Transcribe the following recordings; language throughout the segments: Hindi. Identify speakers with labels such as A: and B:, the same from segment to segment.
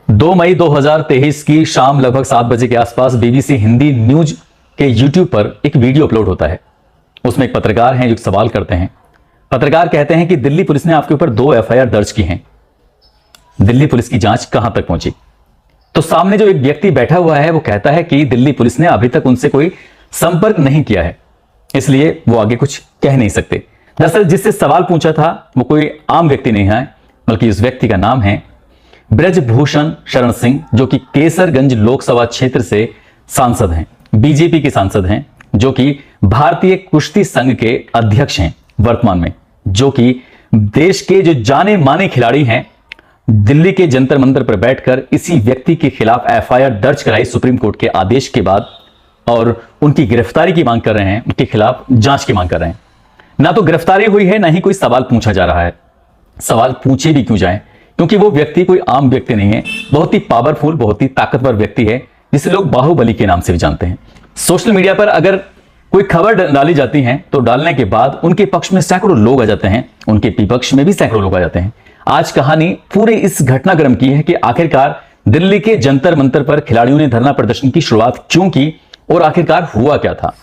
A: 2 मई 2023 की शाम लगभग 7 बजे के आसपास बीबीसी हिंदी न्यूज के यूट्यूब पर एक वीडियो अपलोड होता है। उसमें एक पत्रकार हैं जो सवाल करते हैं। पत्रकार कहते हैं कि दिल्ली पुलिस ने आपके ऊपर 2 एफआईआर दर्ज की हैं, दिल्ली पुलिस की जांच कहां तक पहुंची? तो सामने जो एक व्यक्ति बैठा हुआ है वो कहता है कि दिल्ली पुलिस ने अभी तक उनसे कोई संपर्क नहीं किया है, इसलिए वो आगे कुछ कह नहीं सकते। दरअसल जिससे सवाल पूछा था वो कोई आम व्यक्ति नहीं है, बल्कि उस व्यक्ति का नाम है ब्रजभूषण शरण सिंह, जो कि केसरगंज लोकसभा क्षेत्र से सांसद हैं, बीजेपी के सांसद हैं, जो कि भारतीय कुश्ती संघ के अध्यक्ष हैं वर्तमान में, जो कि देश के जो जाने माने खिलाड़ी हैं। दिल्ली के जंतर मंतर पर बैठकर इसी व्यक्ति के खिलाफ एफआईआर दर्ज कराई सुप्रीम कोर्ट के आदेश के बाद और उनकी गिरफ्तारी की मांग कर रहे हैं, उनके खिलाफ जांच की मांग कर रहे हैं। ना तो गिरफ्तारी हुई है, ना ही कोई सवाल पूछा जा रहा है। सवाल पूछे भी क्यों जाए, क्योंकि वो व्यक्ति कोई आम व्यक्ति नहीं है, बहुत ही पावरफुल, बहुत ही ताकतवर व्यक्ति है, जिसे लोग बाहुबली के नाम से भी जानते हैं। सोशल मीडिया पर अगर कोई खबर डाली जाती है तो डालने के बाद उनके पक्ष में सैकड़ों लोग आ जाते हैं, उनके विपक्ष में भी सैकड़ों लोग आ जाते हैं। आज कहानी पूरे इस घटनाक्रम की है कि आखिरकार दिल्ली के जंतर मंतर पर खिलाड़ियों ने धरना प्रदर्शन की शुरुआत क्यों की और आखिरकार हुआ क्या था।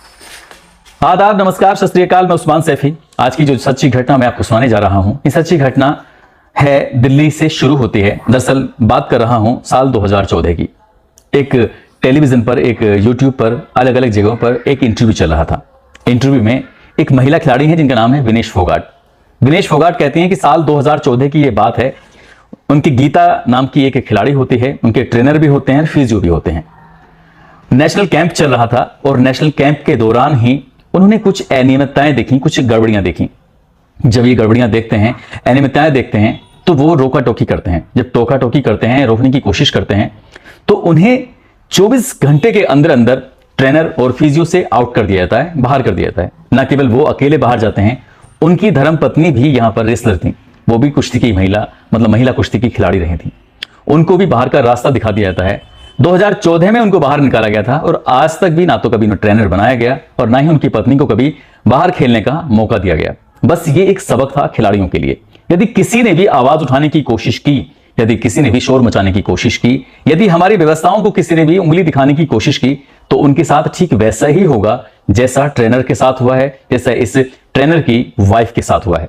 A: आदाब, नमस्कार, सत श्री अकाल। मैं उस्मान सैफी। आज की जो सच्ची घटना मैं आपको सुनाने जा रहा हूं, ये सच्ची घटना है, दिल्ली से शुरू होती है। दरअसल बात कर रहा हूं साल 2014 की। एक टेलीविजन पर, एक यूट्यूब पर, अलग अलग जगहों पर एक इंटरव्यू चल रहा था। इंटरव्यू में एक महिला खिलाड़ी है जिनका नाम है विनेश फोगाट। विनेश फोगाट कहती हैं कि साल 2014 की ये बात है, उनकी गीता नाम की एक खिलाड़ी होती है, उनके ट्रेनर भी होते हैं, फिजियो भी होते हैं। नेशनल कैंप चल रहा था और नेशनल कैंप के दौरान ही उन्होंने कुछ अनियमितताएं देखी, कुछ गड़बड़ियां देखी। जब ये गड़बड़ियां देखते हैं, अनियमितताएं देखते हैं, तो वो रोका टोकी करते हैं। जब टोका टोकी करते हैं, रोकने की कोशिश करते हैं, तो उन्हें 24 घंटे के अंदर अंदर ट्रेनर और फिजियो से आउट कर दिया जाता है, बाहर कर दिया जाता है। न केवल वो अकेले बाहर जाते हैं, उनकी धर्मपत्नी भी यहां पर रेसलर थी, वो भी कुश्ती की महिला, मतलब महिला कुश्ती की खिलाड़ी रही थी, उनको भी बाहर का रास्ता दिखा दिया जाता है। 2014 में उनको बाहर निकाला गया था और आज तक भी ना तो कभी उन्हें ट्रेनर बनाया गया और ना ही उनकी पत्नी को कभी बाहर खेलने का मौका दिया गया। बस ये एक सबक था खिलाड़ियों के लिए। यदि किसी ने भी आवाज उठाने की कोशिश की, यदि किसी ने भी शोर मचाने की कोशिश की, यदि हमारी व्यवस्थाओं को किसी ने भी उंगली दिखाने की कोशिश की, तो उनके साथ ठीक वैसा ही होगा जैसा ट्रेनर के साथ हुआ है, जैसा इस ट्रेनर की वाइफ के साथ हुआ है।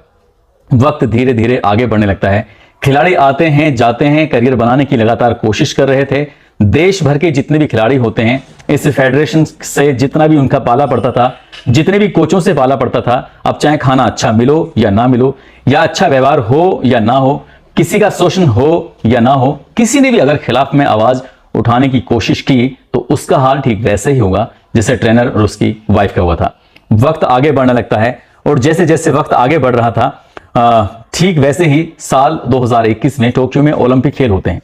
A: वक्त धीरे धीरे आगे बढ़ने लगता है। खिलाड़ी आते हैं, जाते हैं, करियर बनाने की लगातार कोशिश कर रहे थे। देश भर के जितने भी खिलाड़ी होते हैं, इस फेडरेशन से जितना भी उनका पाला पड़ता था, जितने भी कोचों से पाला पड़ता था, अब चाहे खाना अच्छा मिलो या ना मिलो, या अच्छा व्यवहार हो या ना हो, किसी का शोषण हो या ना हो, किसी ने भी अगर खिलाफ में आवाज उठाने की कोशिश की तो उसका हाल ठीक वैसे ही होगा जैसे ट्रेनर और उसकी वाइफ का हुआ था। वक्त आगे बढ़ने लगता है और जैसे जैसे वक्त आगे बढ़ रहा था, ठीक वैसे ही साल 2021 में टोक्यो में ओलंपिक खेल होते हैं।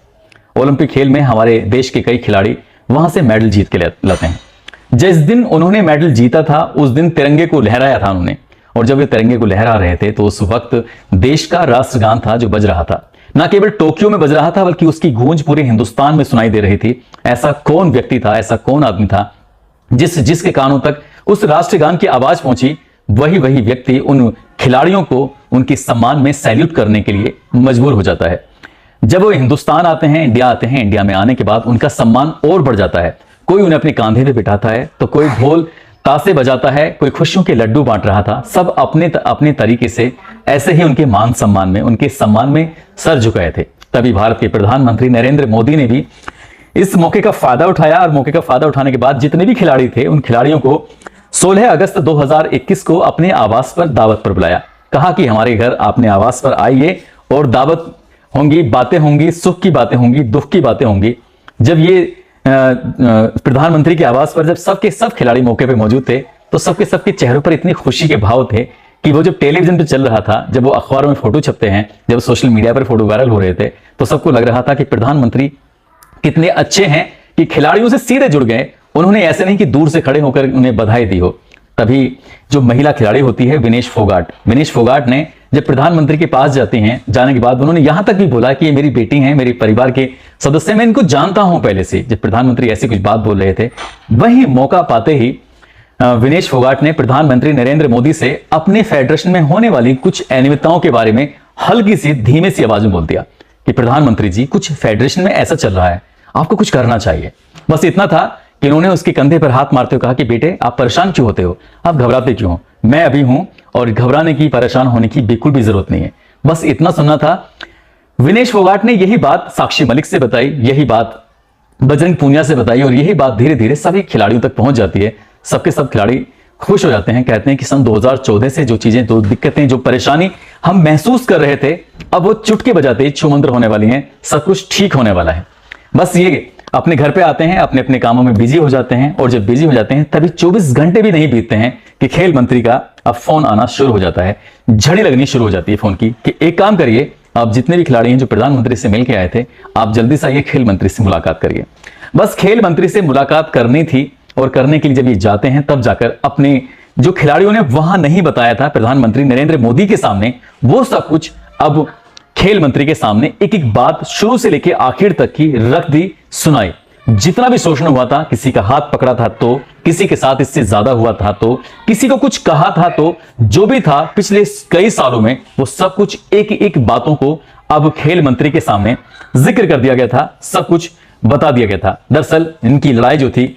A: ओलंपिक खेल में हमारे देश के कई खिलाड़ी वहां से मेडल जीत के लाते हैं। जिस दिन उन्होंने मेडल जीता था उस दिन तिरंगे को लहराया था उन्होंने, और जब वे तिरंगे को लहरा रहे थे तो उस वक्त देश का राष्ट्रगान था जो बज रहा था। न केवल टोक्यो में बज रहा था बल्कि उसकी गूंज पूरे हिंदुस्तान में सुनाई दे रही थी। ऐसा कौन व्यक्ति था, ऐसा कौन आदमी था जिसके कानों तक उस राष्ट्रगान की आवाज पहुंची? वही व्यक्ति उन खिलाड़ियों को उनके सम्मान में सैल्यूट करने के लिए मजबूर हो जाता है। जब वो हिंदुस्तान आते हैं, इंडिया आते हैं, इंडिया में आने के बाद उनका सम्मान और बढ़ जाता है। कोई उन्हें अपने कांधे पे बिठाता है, तो कोई ढोल तासे बजाता है, कोई खुशियों के लड्डू बांट रहा था। सब अपने तरीके से ऐसे ही उनके मान सम्मान में, उनके सम्मान में सर झुकाए थे। तभी भारत के प्रधानमंत्री नरेंद्र मोदी ने भी इस मौके का फायदा उठाया और मौके का फायदा उठाने के बाद जितने भी खिलाड़ी थे उन खिलाड़ियों को 16 अगस्त 2021 को अपने आवास पर दावत पर बुलाया। कहा कि हमारे घर अपने आवास पर आइए और दावत होंगी, बातें होंगी, सुख की बातें होंगी, दुख की बातें होंगी। जब ये प्रधानमंत्री के आवास पर जब सब खिलाड़ी मौके पे मौजूद थे तो सबके चेहरों पर इतनी खुशी के भाव थे कि वो जब टेलीविजन पे चल रहा था, जब वो अखबारों में फोटो छपते हैं, जब सोशल मीडिया पर फोटो वायरल हो रहे थे, तो सबको लग रहा था कि प्रधानमंत्री कितने अच्छे हैं कि खिलाड़ियों से सीधे जुड़ गए। उन्होंने ऐसे नहीं कि दूर से खड़े होकर उन्हें बधाई दी हो। तभी जो महिला खिलाड़ी होती है विनेश फोगाट ने जब प्रधानमंत्री के पास जाती हैं, जाने के बाद उन्होंने यहां तक भी बोला कि ये मेरी बेटी हैं, मेरे परिवार के सदस्य, मैं इनको जानता हूं पहले से। जब प्रधानमंत्री ऐसी कुछ बात बोल रहे थे, वही मौका पाते ही विनेश फोगाट ने प्रधानमंत्री नरेंद्र मोदी से अपने फेडरेशन में होने वाली कुछ अनियमितताओं के बारे में हल्की सी धीमे सी आवाज में बोल दिया कि प्रधानमंत्री जी कुछ फेडरेशन में ऐसा चल रहा है, आपको कुछ करना चाहिए। बस इतना था कि उन्होंने उसके कंधे पर हाथ मारते हुए कहा कि बेटे आप परेशान क्यों होते हो, आप घबराते क्यों हो, मैं अभी हूं और घबराने की परेशान होने की बिल्कुल भी जरूरत नहीं है। बस इतना सुनना था। विनेश फोगाट ने यही बात साक्षी मलिक से बताई, यही बात बजरंग पूनिया से बताई और यही बात धीरे धीरे सभी खिलाड़ियों तक पहुंच जाती है। सबके सब खिलाड़ी खुश हो जाते हैं, कहते हैं कि सन 2014 से जो चीजें, जो दिक्कतें, जो परेशानी हम महसूस कर रहे थे, अब वो चुटकी बजाते ही छूमंतर होने वाली हैं, सब कुछ ठीक होने वाला है। बस ये अपने घर पे आते हैं, अपने अपने कामों में बिजी हो जाते हैं और जब बिजी हो जाते हैं तभी 24 घंटे भी नहीं बीतते हैं कि खेल मंत्री का अब फोन आना शुरू हो जाता है, झड़ी लगनी शुरू हो जाती है फोन की कि एक काम करिए, आप जितने भी खिलाड़ी हैं जो प्रधानमंत्री से मिलकर आए थे, आप जल्दी से आइए खेल मंत्री से मुलाकात करिए। बस खेल मंत्री से मुलाकात करनी थी और करने के लिए जब ये जाते हैं तब जाकर अपने जो खिलाड़ियों ने वहां नहीं बताया था प्रधानमंत्री नरेंद्र मोदी के सामने, वो सब कुछ अब खेल मंत्री के सामने एक एक बात शुरू से लेकर आखिर तक की रख दी, सुनाई। जितना भी शोषण हुआ था, किसी का हाथ पकड़ा था तो, किसी के साथ इससे ज्यादा हुआ था तो, किसी को कुछ कहा था तो, जो भी था पिछले कई सालों में, वो सब कुछ एक एक बातों को अब खेल मंत्री के सामने जिक्र कर दिया गया था, सब कुछ बता दिया गया था। दरअसल इनकी लड़ाई जो थी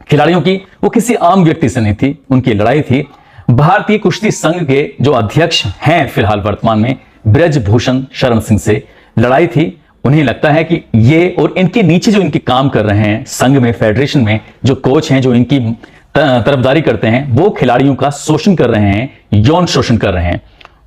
A: खिलाड़ियों की, वो किसी आम व्यक्ति से नहीं थी, उनकी लड़ाई थी भारतीय कुश्ती संघ के जो अध्यक्ष हैं फिलहाल वर्तमान में, ब्रजभूषण शरण सिंह से लड़ाई थी। उन्हें लगता है कि ये और इनके नीचे जो इनके काम कर रहे हैं संघ में, फेडरेशन में जो कोच हैं, जो इनकी तरफदारी करते हैं, वो खिलाड़ियों का शोषण कर रहे हैं, यौन शोषण कर रहे हैं।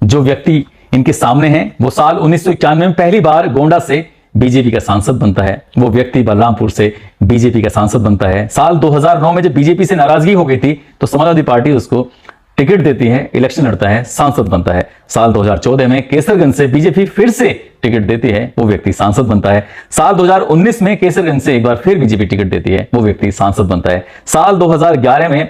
A: जो व्यक्ति इनके सामने है वो साल 1991 में पहली बार गोंडा से बीजेपी का सांसद बनता है, वो व्यक्ति बलरामपुर से बीजेपी का सांसद बनता है। साल 2009 में जब बीजेपी से नाराजगी हो गई थी तो समाजवादी पार्टी उसको टिकट देती है, इलेक्शन लड़ता है, सांसद बनता है। साल 2014 में केसरगंज से बीजेपी फिर से टिकट देती है, वो व्यक्ति सांसद बनता है। साल 2019 में केसरगंज से एक बार फिर बीजेपी टिकट देती है, वो व्यक्ति सांसद बनता है। साल 2011 में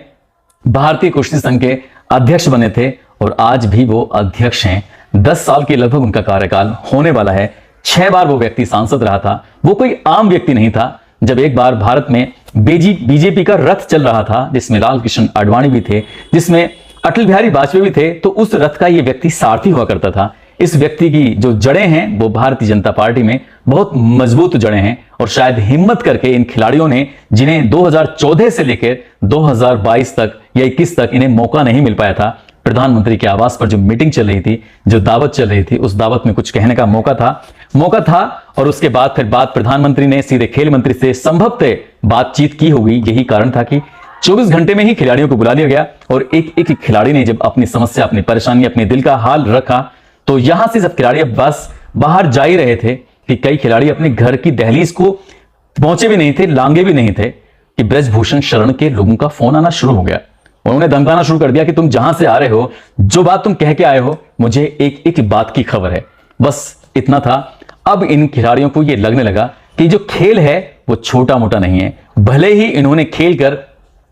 A: भारतीय कुश्ती संघ के अध्यक्ष बने थे और आज भी वो अध्यक्ष हैं। 10 साल के लगभग उनका कार्यकाल होने वाला है। 6 बार वो व्यक्ति सांसद रहा था। वो कोई आम व्यक्ति नहीं था। जब एक बार भारत में बीजेपी का रथ चल रहा था, जिसमें लाल कृष्ण आडवाणी भी थे, जिसमें अटल बिहारी वाजपेयी भी थे, तो उस रथ का ये व्यक्ति सारथी हुआ करता था। इस व्यक्ति की जो जड़ें हैं वो भारतीय जनता पार्टी में बहुत मजबूत जड़ें हैं और शायद हिम्मत करके इन खिलाड़ियों ने, जिन्हें 2014 से लेकर 2022 तक या 21 तक इन्हें मौका नहीं मिल पाया था, प्रधानमंत्री के आवास पर जो मीटिंग चल रही थी, जो दावत चल रही थी, उस दावत में कुछ कहने का मौका था और उसके बाद फिर बात प्रधानमंत्री ने सीधे खेल मंत्री से संभवतः बातचीत की होगी। यही कारण था कि 24 घंटे में ही खिलाड़ियों को बुला लिया गया और एक एक खिलाड़ी ने जब अपनी समस्या, अपनी परेशानी, अपने दिल का हाल रखा, तो यहां से जब खिलाड़ी बस बाहर जा ही रहे थे कि कई खिलाड़ी अपने घर की दहलीज को पहुंचे भी नहीं थे, लांगे भी नहीं थे, कि ब्रजभूषण शरण के लोगों का फोन आना शुरू हो गया। उन्होंने धमकाना शुरू कर दिया कि तुम जहां से आ रहे हो, जो बात तुम कह के आए हो, मुझे एक एक बात की खबर है। बस इतना था। अब इन खिलाड़ियों को यह लगने लगा कि जो खेल है वो छोटा मोटा नहीं है। भले ही इन्होंने खेल कर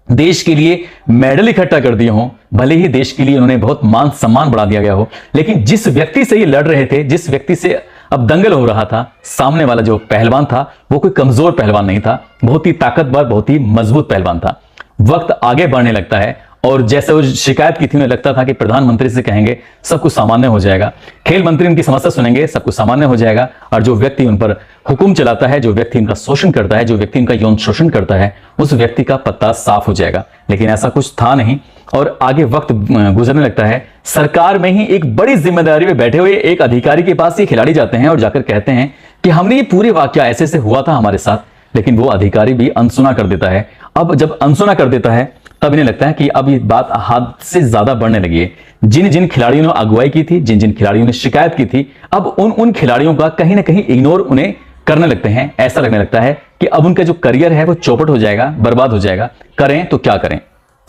A: देश के लिए मेडल इकट्ठा कर दिए हों, भले ही देश के लिए उन्होंने बहुत मान सम्मान बढ़ा दिया गया हो, लेकिन जिस व्यक्ति से ये लड़ रहे थे, जिस व्यक्ति से अब दंगल हो रहा था, सामने वाला जो पहलवान था वो कोई कमजोर पहलवान नहीं था, बहुत ही ताकतवर, बहुत ही मजबूत पहलवान था। वक्त आगे बढ़ने लगता है और जैसे वो शिकायत की थी, उन्हें लगता था कि प्रधानमंत्री से कहेंगे सब कुछ सामान्य हो जाएगा, खेल मंत्री उनकी समस्या सुनेंगे, सब कुछ सामान्य हो जाएगा, और जो व्यक्ति उन पर हुक्म चलाता है, जो व्यक्ति इनका शोषण करता है, जो व्यक्ति इनका यौन शोषण करता है, उस व्यक्ति का पत्ता साफ हो जाएगा। लेकिन ऐसा कुछ था नहीं और आगे वक्त गुजरने लगता है। सरकार में ही एक बड़ी जिम्मेदारी में बैठे हुए एक अधिकारी के पास ये खिलाड़ी जाते हैं और जाकर कहते हैं कि हमने ये पूरे वाकया ऐसे से हुआ था हमारे साथ, लेकिन वो अधिकारी भी अनसुना कर देता है। अब जब अनसुना कर देता है तब इन्हें लगता है कि अब ये बात हद से ज्यादा बढ़ने लगी है। जिन जिन खिलाड़ियों ने अगुवाई की थी, जिन जिन खिलाड़ियों ने शिकायत की थी, अब उन खिलाड़ियों का कहीं ना कहीं इग्नोर उन्हें करने लगते हैं। ऐसा लगने लगता है कि अब उनका जो करियर है वो चौपट हो जाएगा, बर्बाद हो जाएगा। करें तो क्या करें।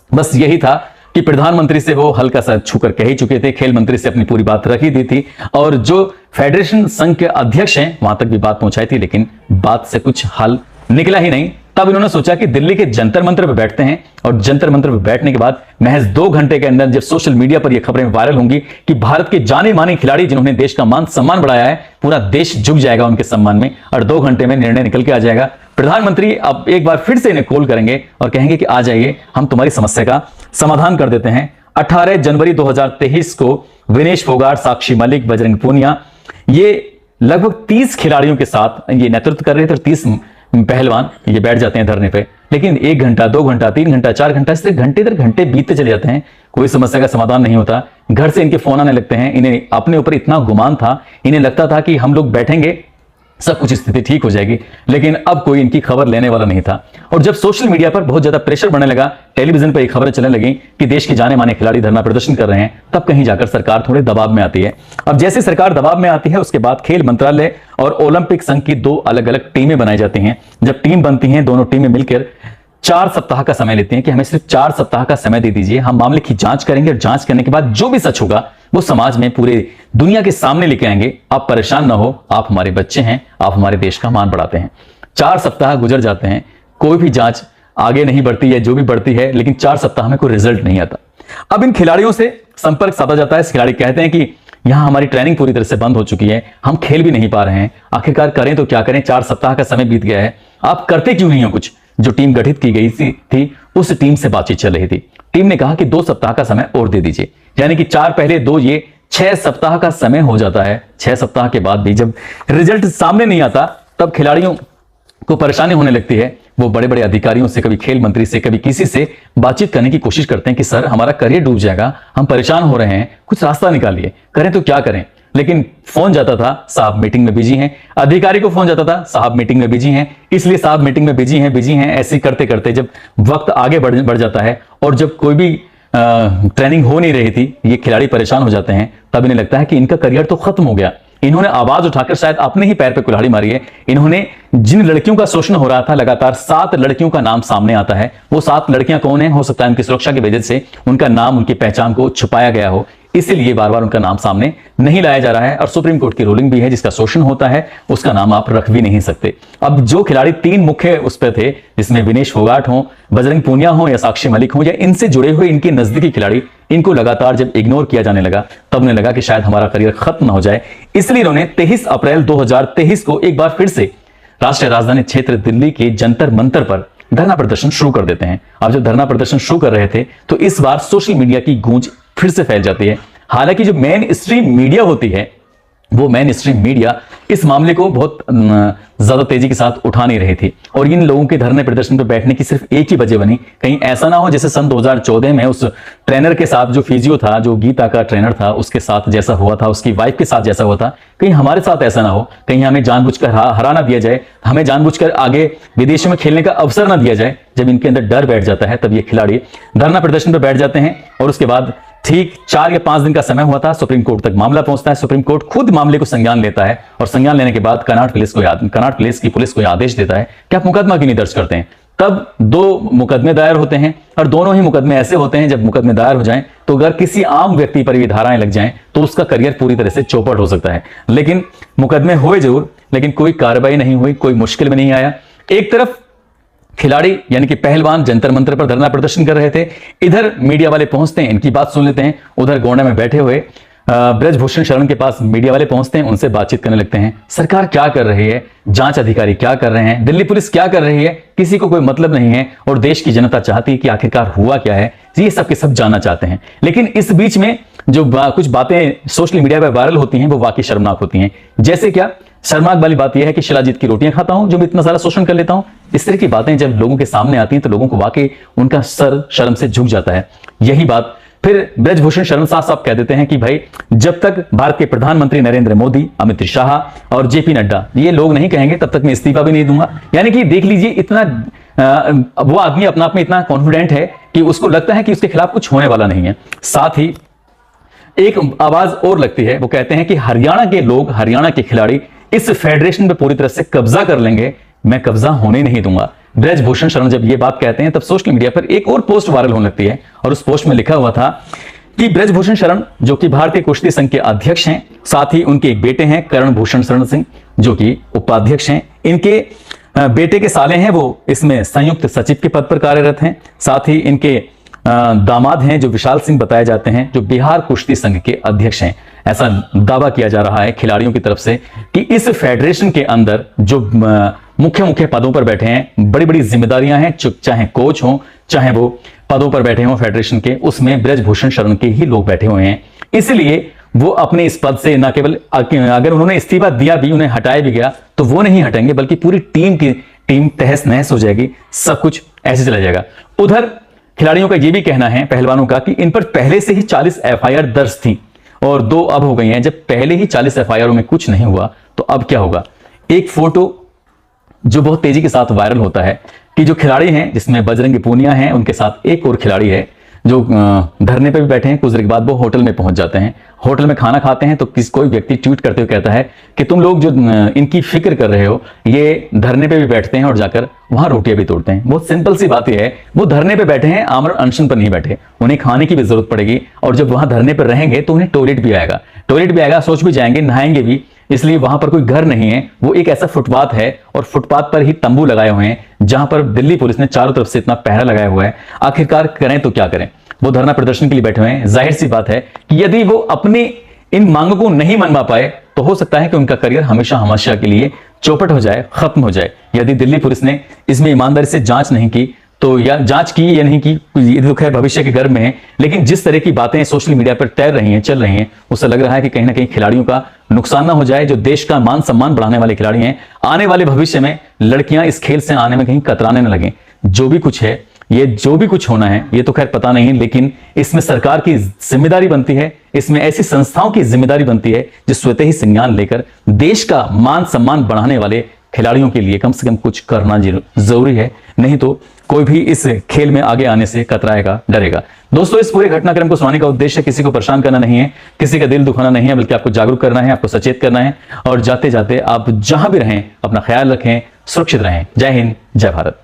A: बस यही था कि प्रधानमंत्री से वो हल्का सा छूकर कह ही चुके थे, खेल मंत्री से अपनी पूरी बात रख ही दी थी और जो फेडरेशन संघ के अध्यक्ष हैं वहां तक भी बात पहुंचाई थी, लेकिन बात से कुछ हल निकला ही नहीं। तब इन्होंने सोचा कि दिल्ली के जंतर मंत्र पर बैठते हैं और जंतर मंत्र पर बैठने के बाद महज 2 घंटे के अंदर जब सोशल मीडिया पर यह खबरें वायरल होंगी कि भारत के जाने माने खिलाड़ी जिन्होंने देश का मान सम्मान बढ़ाया है, पूरा देश झुक जाएगा उनके सम्मान में और 2 घंटे में निर्णय निकल के आ जाएगा। प्रधानमंत्री अब एक बार फिर से इन्हें कॉल करेंगे और कहेंगे कि आ जाइए, हम तुम्हारी समस्या का समाधान कर देते हैं। 18 जनवरी 2023 को विनेश फोगाट, साक्षी मलिक, बजरंग पूनिया, ये लगभग 30 खिलाड़ियों के साथ ये नेतृत्व कर रहे थे और 30 पहलवान ये बैठ जाते हैं धरने पे। लेकिन 1 घंटा, 2 घंटा, 3 घंटा, 4 घंटा, इस तरह घंटे दर घंटे बीतते चले जाते हैं, कोई समस्या का समाधान नहीं होता। घर से इनके फोन आने लगते हैं, इन्हें अपने ऊपर इतना गुमान था, इन्हें लगता था कि हम लोग बैठेंगे सब कुछ स्थिति ठीक हो जाएगी, लेकिन अब कोई इनकी खबर लेने वाला नहीं था। और जब सोशल मीडिया पर बहुत ज्यादा प्रेशर बढ़ने लगा, टेलीविजन पर ये खबरें चलने लगी कि देश के जाने माने खिलाड़ी धरना प्रदर्शन कर रहे हैं, तब कहीं जाकर सरकार थोड़े दबाव में आती है। अब जैसे सरकार दबाव में आती है, उसके बाद खेल मंत्रालय और ओलंपिक संघ की 2 अलग अलग टीमें बनाई जाती हैं। जब टीम बनती हैं, दोनों टीमें मिलकर 4 सप्ताह का समय लेते हैं कि हमें सिर्फ 4 सप्ताह का समय दे दीजिए, हम मामले की जांच करेंगे और जांच करने के बाद जो भी सच होगा वो समाज में पूरे दुनिया के सामने लेके आएंगे। आप परेशान ना हो, आप हमारे बच्चे हैं, आप हमारे देश का मान बढ़ाते हैं। 4 सप्ताह गुजर जाते हैं, कोई भी जांच आगे नहीं बढ़ती है, जो भी बढ़ती है, लेकिन 4 सप्ताह में कोई रिजल्ट नहीं आता। अब इन खिलाड़ियों से संपर्क साधा जाता है। खिलाड़ी कहते हैं कि यहां हमारी ट्रेनिंग पूरी तरह से बंद हो चुकी है, हम खेल भी नहीं पा रहे हैं, आखिरकार करें तो क्या करें, 4 सप्ताह का समय बीत गया है, आप करते क्यों नहीं हो कुछ। जो टीम गठित की गई थी उस टीम से बातचीत चल रही थी। टीम ने कहा कि 2 सप्ताह का समय और दे दीजिए, यानी कि 4 पहले 2, ये 6 सप्ताह का समय हो जाता है। 6 सप्ताह के बाद भी जब रिजल्ट सामने नहीं आता, तब खिलाड़ियों को परेशानी होने लगती है। वो बड़े बड़े अधिकारियों से, कभी खेल मंत्री से, कभी किसी से बातचीत करने की कोशिश करते हैं कि सर हमारा करियर डूब जाएगा, हम परेशान हो रहे हैं, कुछ रास्ता निकालिए, करें तो क्या करें। लेकिन फोन जाता था, साहब मीटिंग में बिजी हैं। अधिकारी को फोन जाता था, साहब मीटिंग में बिजी हैं, इसलिए साहब मीटिंग में बिजी हैं। ऐसे करते करते जब वक्त आगे बढ़ जाता है और जब कोई भी ट्रेनिंग हो नहीं रही थी, ये खिलाड़ी परेशान हो जाते हैं, तब इन्हें लगता है कि इनका करियर तो खत्म हो गया। इन्होंने आवाज उठाकर शायद अपने ही पैर पे कुल्हाड़ी मारी है। इन्होंने जिन लड़कियों का शोषण हो रहा था, लगातार 7 लड़कियों का नाम सामने आता है। वो 7 लड़कियां कौन है, हो सकता है उनकी सुरक्षा की वजह से उनका नाम, उनकी पहचान को छुपाया गया हो, इसीलिए बार बार उनका नाम सामने नहीं लाया जा रहा है। और सुप्रीम कोर्ट की रूलिंग भी है, जिसका शोषण होता है उसका नाम आप रख भी नहीं सकते। अब जो खिलाड़ी 3 मुख्य उस पर थे, जिसमें विनेश फोगाट हो, बजरंग पूनिया हो या साक्षी मलिक हो, या इनसे जुड़े हुए इनके नजदीकी खिलाड़ी, इनको लगातार जब इग्नोर किया जाने लगा, तब उन्हें लगा कि शायद हमारा करियर खत्म न हो जाए। इसलिए इन्होंने 23 अप्रैल 2023 को एक बार फिर से राष्ट्रीय राजधानी क्षेत्र दिल्ली के जंतर मंतर पर धरना प्रदर्शन शुरू कर देते हैं। अब जब धरना प्रदर्शन शुरू कर रहे थे, तो इस बार सोशल मीडिया की गूंज फिर से फैल जाती है। हालांकि जो मेन स्ट्रीम मीडिया होती है, वो मेन स्ट्रीम मीडिया इस मामले को बहुत ज्यादा तेजी के साथ उठा नहीं रही थी। और इन लोगों के धरने प्रदर्शन पर बैठने की सिर्फ एक ही वजह बनी, कहीं ऐसा ना हो जैसे सन 2014 में उस ट्रेनर के साथ, जो फिजियो था, जो गीता का ट्रेनर था, उसके साथ जैसा हुआ था, उसकी वाइफ के साथ जैसा हुआ था, कहीं हमारे साथ ऐसा ना हो, कहीं हमें जानबूझकर हरा ना दिया जाए, हमें जानबूझकर आगे विदेशों में खेलने का अवसर ना दिया जाए। जब इनके अंदर डर बैठ जाता है, तब ये खिलाड़ी धरना प्रदर्शन पर बैठ जाते हैं। और उसके बाद ठीक 4 या 5 दिन का समय हुआ था, सुप्रीम कोर्ट तक मामला पहुंचता है। सुप्रीम कोर्ट खुद मामले को संज्ञान लेता है और संज्ञान लेने के बाद कनाट पुलिस की पुलिस को आदेश देता है कि आप मुकदमा क्यों नहीं दर्ज करते हैं। तब 2 मुकदमे दायर होते हैं, और दोनों ही मुकदमे ऐसे होते हैं, जब मुकदमे दायर हो जाएं तो अगर किसी आम व्यक्ति पर भी धाराएं लग जाएं तो उसका करियर पूरी तरह से चौपट हो सकता है। लेकिन मुकदमे हुए जरूर, लेकिन कोई कार्रवाई नहीं हुई, कोई मुश्किल में नहीं आया। एक तरफ खिलाड़ी यानी कि पहलवान जंतर मंतर पर धरना प्रदर्शन कर रहे थे, इधर मीडिया वाले पहुंचते हैं, इनकी बात सुन लेते हैं। उधर गोंडा में बैठे हुए ब्रजभूषण शरण के पास मीडिया वाले पहुंचते हैं, उनसे बातचीत करने लगते हैं। सरकार क्या कर रही है, जांच अधिकारी क्या कर रहे हैं, दिल्ली पुलिस क्या कर रही है, किसी को कोई मतलब नहीं है। और देश की जनता चाहती है कि आखिरकार हुआ क्या है, ये सब के सब जानना चाहते हैं। लेकिन इस बीच में जो कुछ बातें सोशल मीडिया पर वायरल होती हैं, वो वाकई शर्मनाक होती हैं। जैसे क्या, शर्मनाक वाली बात यह है कि शिलाजीत की रोटियां खाता हूं जो मैं इतना सारा शोषण कर लेता हूं। इस तरह की बातें जब लोगों के सामने आती हैं, तो लोगों को वाकई उनका सर शर्म से झुक जाता है। यही बात फिर ब्रजभूषण शरण साहब कह देते हैं कि भाई, जब तक भारत के प्रधानमंत्री नरेंद्र मोदी, अमित शाह और जेपी नड्डा ये लोग नहीं कहेंगे, तब तक मैं इस्तीफा भी नहीं दूंगा। यानी कि देख लीजिए, इतना वो आदमी अपने आप में इतना कॉन्फिडेंट है कि उसको लगता है कि उसके खिलाफ कुछ होने वाला नहीं है। साथ ही एक आवाज और लगती है, वो कहते हैं कि हरियाणा के लोग, हरियाणा के खिलाड़ी इस फेडरेशन पे पूरी तरह से कब्जा कर लेंगे, मैं कब्जा होने नहीं दूंगा। ब्रजभूषण शरण जब ये बात कहते हैं, तब सोशल मीडिया पर एक और पोस्ट वायरल होने लगती है, और उस पोस्ट में लिखा हुआ था कि ब्रजभूषण शरण, जो कि भारतीय कुश्ती संघ के अध्यक्ष हैं, साथ ही उनके एक बेटे हैं करण भूषण शरण सिंह, जो कि उपाध्यक्ष हैं, इनके बेटे के साले हैं, वो इसमें संयुक्त सचिव के पद पर कार्यरत हैं। साथ ही इनके दामाद हैं जो विशाल सिंह बताए जाते हैं, जो बिहार कुश्ती संघ के अध्यक्ष हैं। ऐसा दावा किया जा रहा है खिलाड़ियों की तरफ से कि इस फेडरेशन के अंदर जो मुख्य मुख्य पदों पर बैठे हैं, बड़ी बड़ी जिम्मेदारियां हैं, चाहे कोच हो, चाहे वो पदों पर बैठे हों फेडरेशन के, उसमें ब्रजभूषण शरण के ही लोग बैठे हुए हैं। इसलिए वो अपने इस पद से न केवल अगर उन्होंने इस्तीफा दिया भी, उन्हें हटाया भी गया तो वो नहीं हटेंगे, बल्कि पूरी टीम तहस नहस हो जाएगी, सब कुछ ऐसे चला जाएगा। उधर खिलाड़ियों का ये भी कहना है, पहलवानों का, कि इन पर पहले से ही 40 एफआईआर दर्ज थी और 2 अब हो गई हैं। जब पहले ही 40 एफआईआर में कुछ नहीं हुआ तो अब क्या होगा। एक फोटो जो बहुत तेजी के साथ वायरल होता है कि जो खिलाड़ी हैं, जिसमें बजरंगी पूनिया हैं, उनके साथ एक और खिलाड़ी है जो धरने पे भी बैठे हैं। कुछ देर के बाद वो होटल में पहुंच जाते हैं, होटल में खाना खाते हैं, तो कोई व्यक्ति ट्वीट करते हुए कहता है कि तुम लोग जो इनकी फिक्र कर रहे हो, ये धरने पे भी बैठते हैं और जाकर वहां रोटियां भी तोड़ते हैं। बहुत सिंपल सी बात यह है, वो धरने पे बैठे हैं, आमरण अनशन पर नहीं बैठे, उन्हें खाने की भी जरूरत पड़ेगी और जब वहां धरने पर रहेंगे तो उन्हें टॉयलेट भी आएगा, सोच भी जाएंगे, नहाएंगे भी, इसलिए वहां पर कोई घर नहीं है। वो एक ऐसा फुटपाथ है और फुटपाथ पर ही तंबू लगाए हुए हैं, जहां पर दिल्ली पुलिस ने चारों तरफ से इतना पहरा लगाया हुआ है। आखिरकार करें तो क्या करें, वो धरना प्रदर्शन के लिए बैठे हुए हैं। जाहिर सी बात है कि यदि वो अपने इन मांगों को नहीं मनवा पाए तो हो सकता है कि उनका करियर हमेशा के लिए चौपट हो जाए, खत्म हो जाए। यदि दिल्ली पुलिस ने इसमें ईमानदारी से जांच नहीं की तो, या जांच की या नहीं की, ये दुख है, भविष्य के गर्भ में है, लेकिन जिस तरह की बातें सोशल मीडिया पर तैर रही हैं, चल रही हैं, उससे लग रहा है कि कहीं ना कहीं खिलाड़ियों का नुकसान ना हो जाए। जो देश का मान सम्मान बढ़ाने वाले खिलाड़ी हैं, आने वाले भविष्य में लड़कियां इस खेल से आने में कहीं कतराने न लगें। जो भी कुछ है, ये जो भी कुछ होना है, ये तो खैर पता नहीं, लेकिन इसमें सरकार की जिम्मेदारी बनती है, इसमें ऐसी संस्थाओं की जिम्मेदारी बनती है जो स्वतः ही संज्ञान लेकर देश का मान सम्मान बढ़ाने वाले खिलाड़ियों के लिए कम से कम कुछ करना जरूरी है। नहीं तो कोई भी इस खेल में आगे आने से कतराएगा, डरेगा। दोस्तों, इस पूरे घटनाक्रम को सुनाने का उद्देश्य किसी को परेशान करना नहीं है, किसी का दिल दुखाना नहीं है, बल्कि आपको जागरूक करना है, आपको सचेत करना है। और जाते जाते आप जहां भी रहें अपना ख्याल रखें, सुरक्षित रहें। जय हिंद, जय भारत।